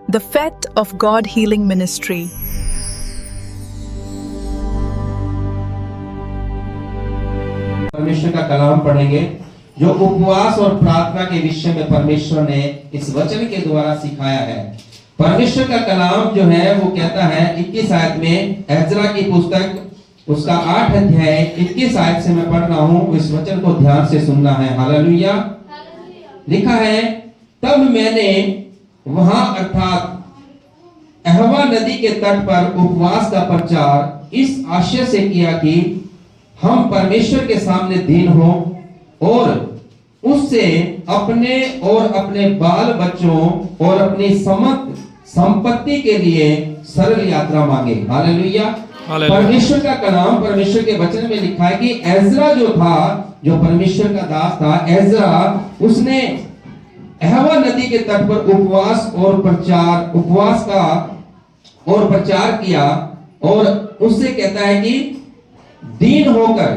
The Fete of God Healing Ministry. परमेश्वर का कलाम पढ़ेंगे जो उपवास और प्रार्थना के विषय में परमेश्वर ने इस वचन के द्वारा सिखाया है। परमेश्वर का कलाम जो है वो कहता है 21 आयत में, एजरा की पुस्तक उसका 8 अध्याय 21 आयत से मैं पढ़ रहा हूँ। इस वचन को ध्यान से सुनना है। हालेलुया। लिखा है, तब मैंने वहां अर्थात अहवा नदी के तट पर उपवास का प्रचार इस आशय से किया कि हम परमेश्वर के सामने दीन हों और उससे अपने और अपने बाल बच्चों और अपनी संपत्ति के लिए सरल यात्रा मांगे। हालेलुया। परमेश्वर का कलाम परमेश्वर के वचन में लिखा है कि एजरा जो था, जो परमेश्वर का दास था, एजरा, उसने अहवा नदी के तट पर उपवास प्रचार किया और उससे कहता है कि दीन होकर,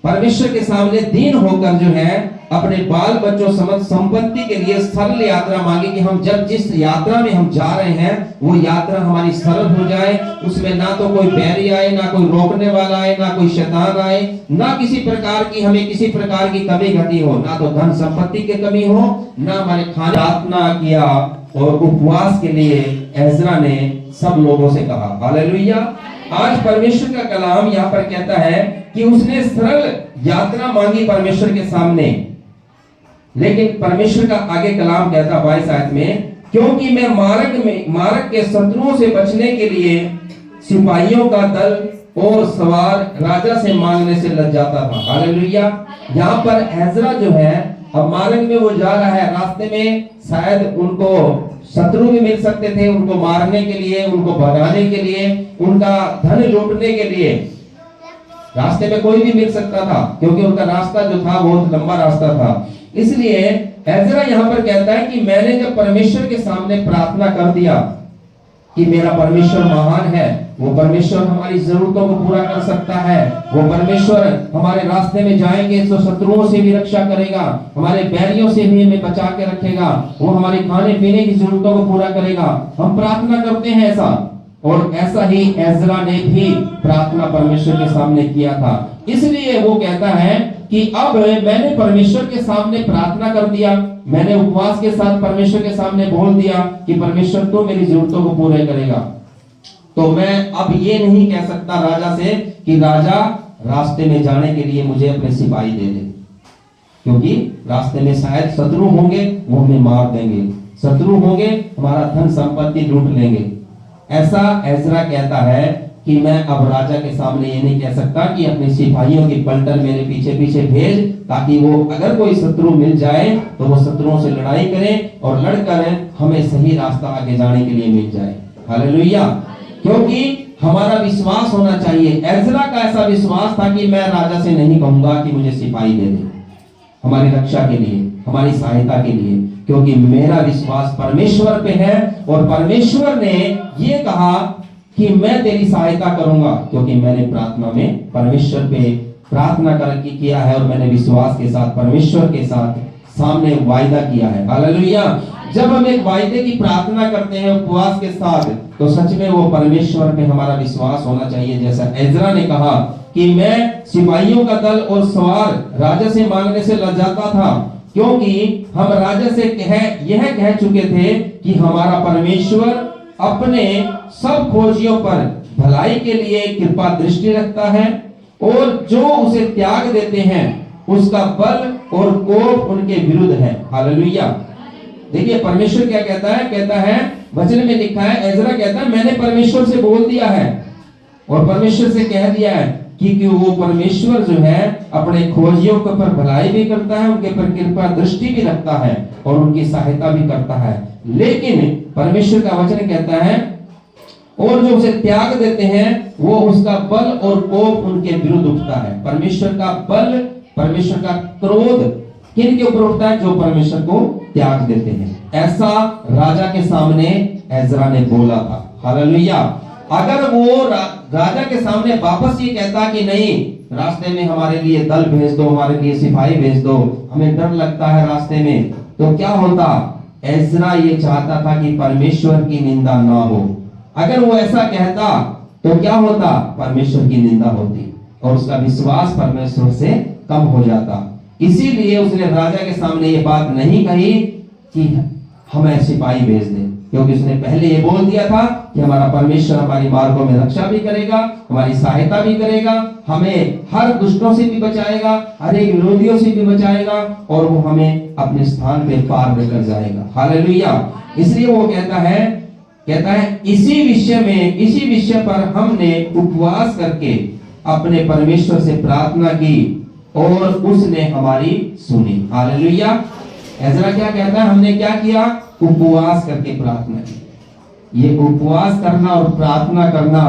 परमेश्वर के सामने दीन होकर जो है अपने बाल बच्चों समझ संपत्ति के लिए सरल यात्रा मांगे कि हम जब जिस यात्रा में हम जा रहे हैं वो यात्रा हमारी सरल हो जाए, उसमें ना तो कोई बैरी आए, ना कोई रोकने वाला आए, ना कोई शैतान आए, ना किसी प्रकार की हमें किसी प्रकार की कमी घटी हो, ना तो धन संपत्ति की कमी हो, ना हमारे खाने। प्रार्थना किया और उपवास के लिए एजरा ने सब लोगों से कहा। हालेलुया। आज परमेश्वर का कलाम यहाँ पर कहता है कि उसने सरल यात्रा मांगी परमेश्वर के सामने, लेकिन परमेश्वर का आगे कलाम कहता 22 आयत में, क्योंकि मैं मार्ग के शत्रुओं से बचने के लिए सिपाहियों का दल और सवार राजा से मांगने से लज जाता था। हालेलुया। यहाँ पर एजरा जो है अब मार्ग में वो जा रहा है, रास्ते में शायद उनको शत्रु भी मिल सकते थे, उनको मारने के लिए, उनको भगाने के लिए, उनका धन लूटने के लिए रास्ते में कोई भी मिल सकता था, क्योंकि उनका रास्ता जो था बहुत लंबा रास्ता था। इसलिए एजरा यहाँ पर कहता है कि मैंने जब परमेश्वर के सामने प्रार्थना कर दिया कि मेरा परमेश्वर महान है, वो परमेश्वर हमारी जरूरतों को पूरा कर सकता है, वो परमेश्वर हमारे रास्ते में जाएंगे तो शत्रुओं से भी रक्षा करेगा, हमारे बैरियों से भी हमें बचा के रखेगा, वो हमारे खाने पीने की जरूरतों को पूरा करेगा। हम प्रार्थना करते हैं ऐसा, और ऐसा ही एजरा ने भी प्रार्थना परमेश्वर के सामने किया था। इसलिए वो कहता है कि अब मैंने परमेश्वर के सामने प्रार्थना कर दिया, मैंने उपवास के साथ परमेश्वर के सामने बोल दिया कि परमेश्वर तो मेरी जरूरतों को पूरे करेगा, तो मैं अब ये नहीं कह सकता राजा से कि राजा रास्ते में जाने के लिए मुझे अपने सिपाही दे दे, क्योंकि रास्ते में शायद शत्रु होंगे, वो हमें मार देंगे, शत्रु होंगे हमारा धन संपत्ति लूट लेंगे। ऐसा एजरा कहता है कि मैं अब राजा के सामने ये नहीं कह सकता कि अपने सिपाहियों की पलटन मेरे पीछे पीछे भेज, ताकि वो अगर कोई शत्रु मिल जाए तो वो शत्रुओं से लड़ाई करें और लड़कर हमें सही रास्ता आगे जाने के लिए मिल जाए। हालेलुया। क्योंकि हमारा विश्वास होना चाहिए। एजरा का ऐसा विश्वास था कि मैं राजा से नहीं कहूंगा कि मुझे सिपाही दे दे हमारी रक्षा के लिए, हमारी सहायता के लिए, क्योंकि मेरा विश्वास परमेश्वर पे है और परमेश्वर ने ये कहा कि मैं तेरी सहायता करूंगा, क्योंकि मैंने प्रार्थना में परमेश्वर पे प्रार्थना करके किया है और मैंने विश्वास के साथ परमेश्वर के साथ सामने वायदा किया है। हालेलुया। जब हम एक वायदे की प्रार्थना करते हैं उपवास के साथ, तो सच में वो परमेश्वर पे हमारा विश्वास होना चाहिए। जैसा एजरा ने कहा कि मैं सिपाहियों का दल और सवार राजा से मांगने से लजाता था, क्योंकि हम राजा से यह कह चुके थे कि हमारा परमेश्वर अपने सब खोजियों पर भलाई के लिए कृपा दृष्टि रखता है और जो उसे त्याग देते हैं उसका बल और कोप उनके विरुद्ध है। हालेलुया। देखिए परमेश्वर क्या कहता है, कहता है वचन में लिखा है, एजरा कहता है मैंने परमेश्वर से बोल दिया है और परमेश्वर से कह दिया है कि वो परमेश्वर जो है अपने खोजियों के ऊपर भलाई भी करता है, उनके ऊपर कृपा दृष्टि भी रखता है और उनकी सहायता भी करता है। लेकिन परमेश्वर का वचन कहता है और जो उसे त्याग देते हैं वो उसका बल और कोप उनके विरुद्ध उठता है। परमेश्वर का बल, परमेश्वर का क्रोध किन के ऊपर उठता है? जो परमेश्वर को त्याग देते हैं। ऐसा राजा के सामने एजरा ने बोला था। हालेलुया। अगर वो राजा के सामने वापस ये कहता कि नहीं, रास्ते में हमारे लिए दल भेज दो, हमारे लिए सिपाही भेज दो, हमें डर लगता है रास्ते में, तो क्या होता? एजरा ये चाहता था कि परमेश्वर की निंदा ना हो। अगर वो ऐसा कहता तो क्या होता? परमेश्वर की निंदा होती और उसका विश्वास परमेश्वर से कम हो जाता। इसीलिए उसने राजा के सामने ये बात नहीं कही कि हमें सिपाही भेज दे, क्योंकि उसने पहले ये बोल दिया था कि हमारा परमेश्वर हमारी मार्गों में रक्षा भी करेगा, हमारी सहायता भी करेगा, हमें हर दुष्टों से भी बचाएगा, हर एक विरोधियों से भी बचाएगा और वो हमें अपने स्थान पे पार लेकर जाएगा। हालेलुया। इसलिए वो कहता है इसी विषय पर हमने उपवास करके अपने परमेश्वर से प्रार्थना की और उसने हमारी सुनी। हालेलुया। एजरा क्या कहता है? हमने क्या किया? उपवास करके प्रार्थना की। ये उपवास करना और प्रार्थना करना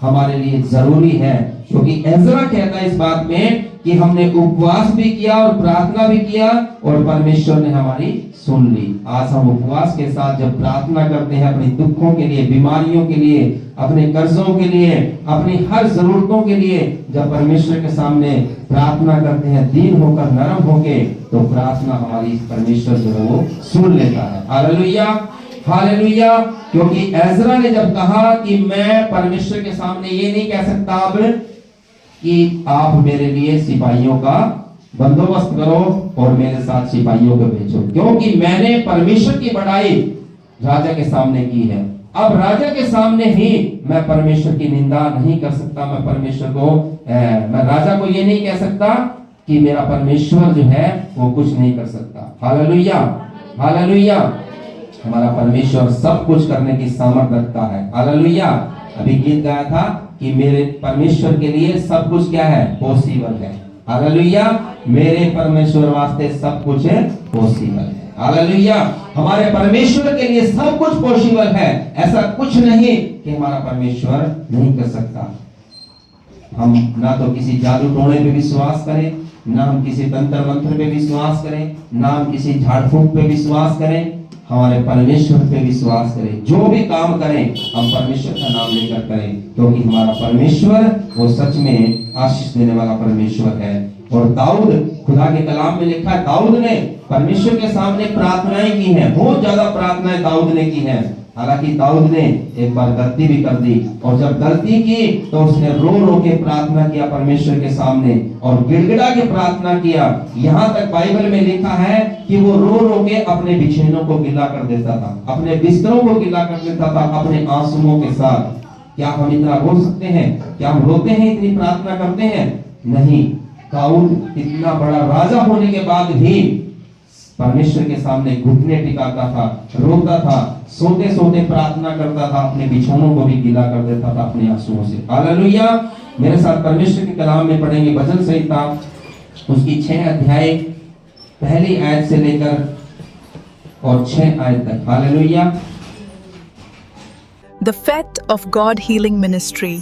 हमारे लिए जरूरी है, क्योंकि एजरा कहता है इस बात में कि हमने उपवास भी किया और प्रार्थना भी किया और परमेश्वर ने हमारी सुन ली। आज हम उपवास के साथ जब प्रार्थना करते हैं अपने दुखों के लिए, बीमारियों के लिए, अपने कर्जों के लिए, अपनी हर जरूरतों के लिए जब परमेश्वर के सामने प्रार्थना करते हैं दीन होकर, नरम होके, तो प्रार्थना हमारी परमेश्वर जो है वो सुन लेता है। Hallelujah, hallelujah. क्योंकि एजरा ने जब कहा कि मैं परमेश्वर के सामने ये नहीं कह सकता अब कि आप मेरे लिए सिपाहियों का बंदोबस्त करो और मेरे साथ सिपाहियों को भेजो, क्योंकि मैंने परमेश्वर की बड़ाई राजा के सामने की है। अब राजा के सामने ही मैं परमेश्वर की निंदा नहीं कर सकता। मैं राजा को ये नहीं कह सकता कि मेरा परमेश्वर जो है वो कुछ नहीं कर सकता। Hallelujah, hallelujah. हमारा परमेश्वर सब कुछ करने की सामर्थ्य रखता है। हालेलुया। अभी गीत गाया था कि मेरे परमेश्वर के लिए सब कुछ क्या है? पॉसिबल है। हालेलुया। मेरे परमेश्वर वास्ते सब कुछ पॉसिबल है। हालेलुया। हमारे परमेश्वर के लिए सब कुछ पॉसिबल है। ऐसा कुछ नहीं कि हमारा परमेश्वर नहीं कर सकता। हम ना तो किसी जादू टोने पे विश्वास करें, ना हम किसी तंत्र मंत्र पे विश्वास करें, ना हम किसी झाड़ फूंक पे विश्वास करें। हमारे परमेश्वर पे विश्वास करें। जो भी काम करें हम परमेश्वर का नाम लेकर करें, क्योंकि हमारा परमेश्वर वो सच में आशीष देने वाला परमेश्वर है। और दाऊद, खुदा के कलाम में लिखा है, दाऊद ने परमेश्वर के सामने प्रार्थनाएं की हैं। बहुत ज्यादा प्रार्थनाएं दाऊद ने की हैं। हालांकि दाऊद ने एक बार गलती भी कर दी, और जब गलती की तो उसने रो रो के प्रार्थना किया परमेश्वर के सामने और गिड़गिड़ा के प्रार्थना किया। यहाँ तक बाइबल में लिखा है कि वो रो रो के अपने बिछैनों को गिला कर देता था, अपने बिस्तरों को गिला कर देता था अपने आंसुओं के साथ। क्या हम इतना रो सकते हैं? क्या हम रोते हैं? इतनी प्रार्थना करते हैं? नहीं। दाऊद इतना बड़ा राजा होने के बाद भी परमेश्वर के सामने घुटने टिकाता था, रोता था, सोते सोते प्रार्थना करता था, अपने बिछौनों को भी गीला कर देता था अपने आंसुओं से। हालेलुया। मेरे साथ परमेश्वर के कलाम में पढ़ेंगे भजन संहिता उसकी 6 अध्याय पहली आयत से लेकर और 6 आयत तक। Hallelujah. The Faith of God Healing Ministry